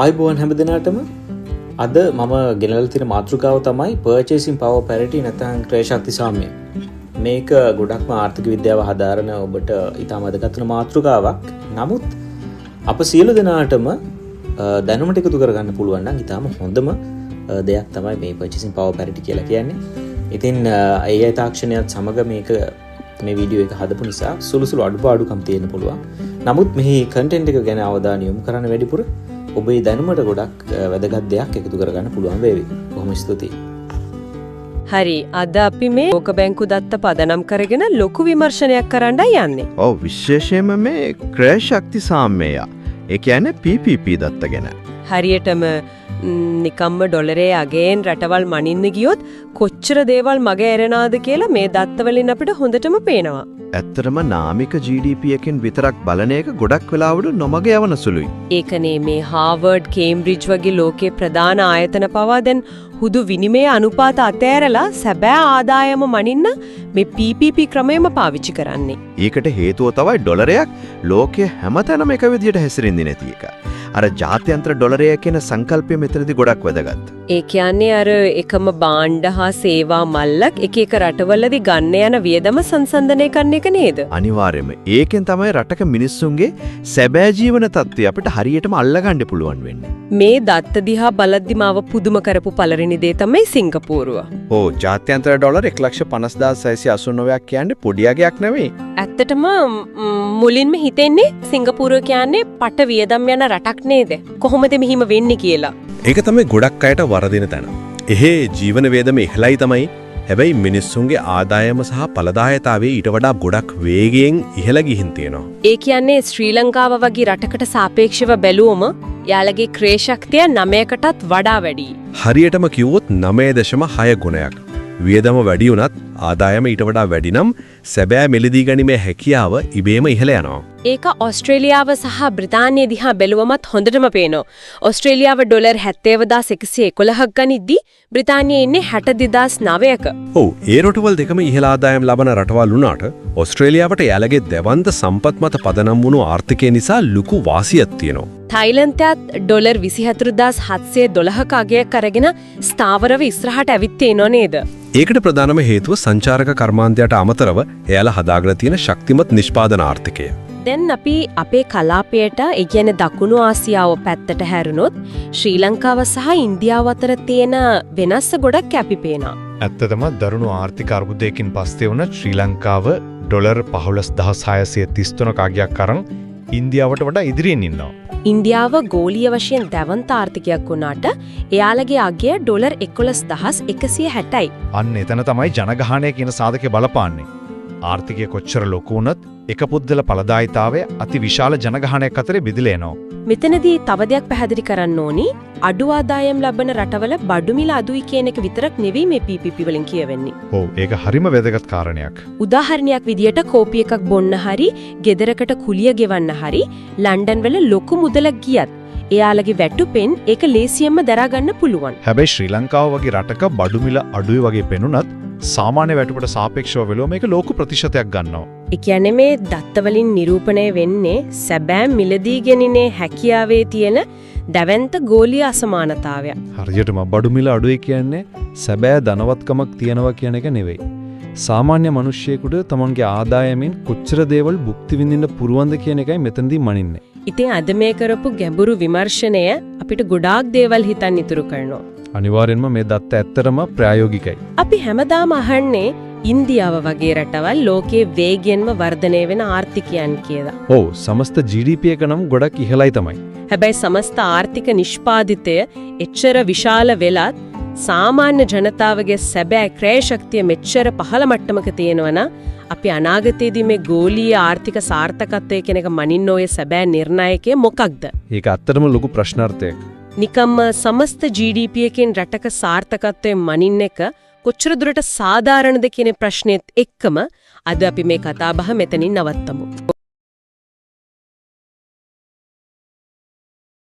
ආයුබෝවන් හැමදෙනාටම අද මම ගෙනල්ලා තියෙන මාතෘකාව තමයි purchasing power parity නැත්නම් ක්‍රය ශක්ති සාම්‍ය. මේක ගොඩක්ම ආර්ථික විද්‍යාව හදාරන ඔබට ඉතාම වැදගත් වෙන මාතෘකාවක්. නමුත් අප සියලු දෙනාටම දැනුමට එකතු කරගන්න පුළුවන් නම් ඉතාම හොඳම දෙයක් තමයි මේ purchasing power parity කියලා කියන්නේ. ඉතින් AI තාක්ෂණයත් සමග මේ වීඩියෝ එක හදපු නිසා සුළු අඩුපාඩුකම් තියෙන්න පුළුවන්. නමුත් මේ කන්ටෙන්ට් එක ගැන අවධානය යොමු කරන්න වැඩිපුර ඔබේ දැනුමට ගොඩක් වැදගත් දෙයක් එකතු කරගන්න පුළුවන් වේවි. බොහොම ස්තුතියි. හරි, අද අපි මේ ලෝක බැංකු දත්ත පදනම් කරගෙන ලොකු විමර්ශනයක් කරන්නයි යන්නේ. ඔව්, විශේෂයෙන්ම මේ ක්‍රය ශක්ති සාම්‍යය. ඒ කියන්නේ PPP දත්ත ගැන. හරියටම නිකම්ම ඩොලරේ අගයෙන් රටවල් මනින්න ගියොත් කොච්චර දේවල් මගේ ඇරෙනවද කියලා මේ දත්ත වලින් අපිට හොඳටම පේනවා. ඇත්තටම නාමික GDP එකෙන් විතරක් බලන එක ගොඩක් වෙලාවට නොමග යවන සුළුයි. ඒකනේ මේ හාවර්ඩ්, කේම්බ්‍රිජ් වගේ ලෝකේ ප්‍රධාන ආයතන පවා දැන් හුදු විනිමය අනුපාත අතෑරලා සැබෑ ආදායම මනින්න මේ PPP ක්‍රමයම පාවිච්චි කරන්නේ. ඒකට හේතුව තමයි ඩොලරයක් ලෝකයේ හැමතැනම එක විදියට හැසිරෙන්නේ නැති එක. අර ජාත්‍යන්තර ඩොලරය කියන සංකල්පය මෙතනදී ගොඩක් වැදගත්. ඒ කියන්නේ අර එකම භාණ්ඩ හා සේවා මල්ලක් එක එක රටවලදී ගන්න යන වියදම සංසන්දනය කරන එක නේද? අනිවාර්යයෙන්ම. ඒකෙන් තමයි රටක මිනිස්සුන්ගේ සැබෑ ජීවන තත්ත්වය අපිට හරියටම අල්ලගන්න පුළුවන් වෙන්නේ. මේ දත්ත දිහා බලද්දි මාව පුදුම කරපු පළවෙනි දේ තමයි සිංගප්පූරුව. ඕ, ජාත්‍යන්තර ඩොලර් 1,50,689ක් කියන්නේ පොඩි අගයක් නෙවෙයි. ඇත්තටම මුලින්ම හිතෙන්නේ සිංගප්පූරුව කියන්නේ පට වියදම් යන රටක් නේද? කොහොමද මෙහිම වෙන්නේ කියලා. ඒක තමයි ගොඩක් අයට වරදින තැන. එහෙ ජීවන වේදම ඉහළයි තමයි. හැබැයි මිනිස්සුන්ගේ ආදායම සහ ඵලදායතාවය ඊට වඩා ගොඩක් වේගයෙන් ඉහළ ගිහින් තියෙනවා. ඒ කියන්නේ ශ්‍රී ලංකාව වගේ රටකට සාපේක්ෂව බැලුවම යාළගේ ක්‍රය ශක්තිය 9කටත් වඩා වැඩි. හරියටම කිව්වොත් 9.6 ගුණයක්. වියදම වැඩි වුණත් ආදායම ඊට වඩා වැඩි නම් සැබෑ මිලදී ගැනීමේ හැකියාව ඉබේම ඉහළ යනවා. ඒක ඕස්ට්‍රේලියාව සහ බ්‍රිතාන්‍ය දිහා බැලුවමත් හොඳටම පේනවා. ඕස්ට්‍රේලියාව ඩොලර් 70,111ක් ගනිද්දී බ්‍රිතාන්‍යයේ ඉන්නේ 62,009ක. ඔව්, ඒ රටවල් දෙකම ඉහළ ආදායම් ලබන රටවල් වුණාට ඕස්ට්‍රේලියාවට යාළගේ දෙවන්ත සම්පත් මත පදනම් වුණු ආර්ථිකය නිසා ලොකු වාසියක් තියෙනවා. තායිලන්තයත් ඩොලර් 24,712ක අගයක් අරගෙන ස්ථාවරව ඉස්සරහට ඇවිත් තියෙනව නේද? ඒකට ප්‍රධානම හේතුව සංචාරක කර්මාන්තයට අමතරව එයාලා හදාගෙන තියෙන ශක්තිමත් නිෂ්පාදන ආර්ථිකය. දැන් අපි අපේ කලාපයට, ඒ කියන්නේ දකුණු ආසියාව පැත්තට හැරුණොත් ශ්‍රී ලංකාව සහ ඉන්දියාව අතර තියෙන වෙනස ගොඩක් කැපිපේනවා. ඇත්තටම දරුණු ආර්ථික අර්බුදයකින් පස්සේ වුණ ශ්‍රී ලංකාව ඩොලර් 15,633ක අගයක් අරන් ඉන්දියාවට වඩා ඉදිරියෙන් ඉන්නවා. ඉන්දියාව ගෝලීය වශයෙන් දැවන්ත ආර්ථිකයක් වුණාට එයාලගේ අගය ඩොලර් 11,160යි. අන්න එතන තමයි ජනගහනය කියන සාධකය බලපාන්නේ. ආර්ථිකය කොච්චර ලොකු වුණත් එක පුද්ගල ඵලදායීතාවය අති විශාල ජනගහනයක් අතරේ බෙදලා එනවා. මෙතනදී තව දෙයක් පැහැදිලි කරන්න ඕනි. අඩු ආදායම් ලබන රටවල බඩු මිල අඩුයි කියන එක විතරක් නෙවෙයි මේ PPP වලින් කියවෙන්නේ. ඔව්, ඒක හරිම වැදගත් කාරණයක්. උදාහරණයක් විදියට කෝපි එකක් බොන්න හරි, ගෙදරකට කුලිය ගෙවන්න හරි ලන්ඩන් වල ලොකු මුදලක් ගියත් එයාලගේ වැටුපෙන් ඒක ලේසියෙන්ම දරා ගන්න පුළුවන්. හැබැයි ශ්‍රී ලංකාව වගේ රටක බඩු මිල අඩුයි වගේ පෙනුනත් සාමාන්‍ය වැටුපට සාපේක්ෂව වෙලුව මේක ලොකු ප්‍රතිශතයක් ගන්නවා. ඒ කියන්නේ මේ දත්ත වලින් නිරූපණය වෙන්නේ සැබෑ මිලදී ගැනීමේ හැකියාවේ තියෙන දැවැන්ත ගෝලීය අසමානතාවය. හරියටම බඩු මිල අඩුයි කියන්නේ සැබෑ ධනවත්කමක් තියනවා කියන එක නෙවෙයි. සාමාන්‍ය මිනිස්සෙකුට තමන්ගේ ආදායමෙන් කොච්චර දේවල් භුක්ති විඳින්න පුරවන්ද කියන එකයි මෙතනදී මනින්නේ. ඉතින් අද මේ කරපු ගැඹුරු විමර්ශනය අපිට ගොඩාක් දේවල් හිතන්න ඉතුරු කරනවා. අනිවාර්යෙන්ම මේ දත්ත ඇත්තටම ප්‍රායෝගිකයි. අපි හැමදාම අහන්නේ ඉන්දියාව වගේ රටවල් ලෝකයේ වේගයෙන්ම වර්ධනය වෙන ආර්ථිකයන් කියලා. ඔව්, සමස්ත GDP එක නම් ගොඩක් ඉහළයි තමයි. හැබැයි සමස්ත ආර්ථික නිෂ්පාදිතය එච්චර විශාල වෙලත් සාමාන්‍ය ජනතාවගේ සැබෑ ක්‍රය ශක්තිය මෙච්චර පහළ මට්ටමක තියෙනවනම් අපි අනාගතයේදී මේ ගෝලීය ආර්ථික සාර්ථකත්වය කියන එක මනින්න ඔය සැබෑ නිර්ණායකය මොකක්ද? ඒක ඇත්තටම ලොකු ප්‍රශ්නාර්ථයක්. නිකම්ම සමස්ත GDP එකෙන් රටක සාර්ථකත්වය මනින්න එක කොච්චර දුරට සාධාරණද කියන ප්‍රශ්නෙත් එක්කම අද අපි මේ කතාබහ මෙතනින් නවත්තමු.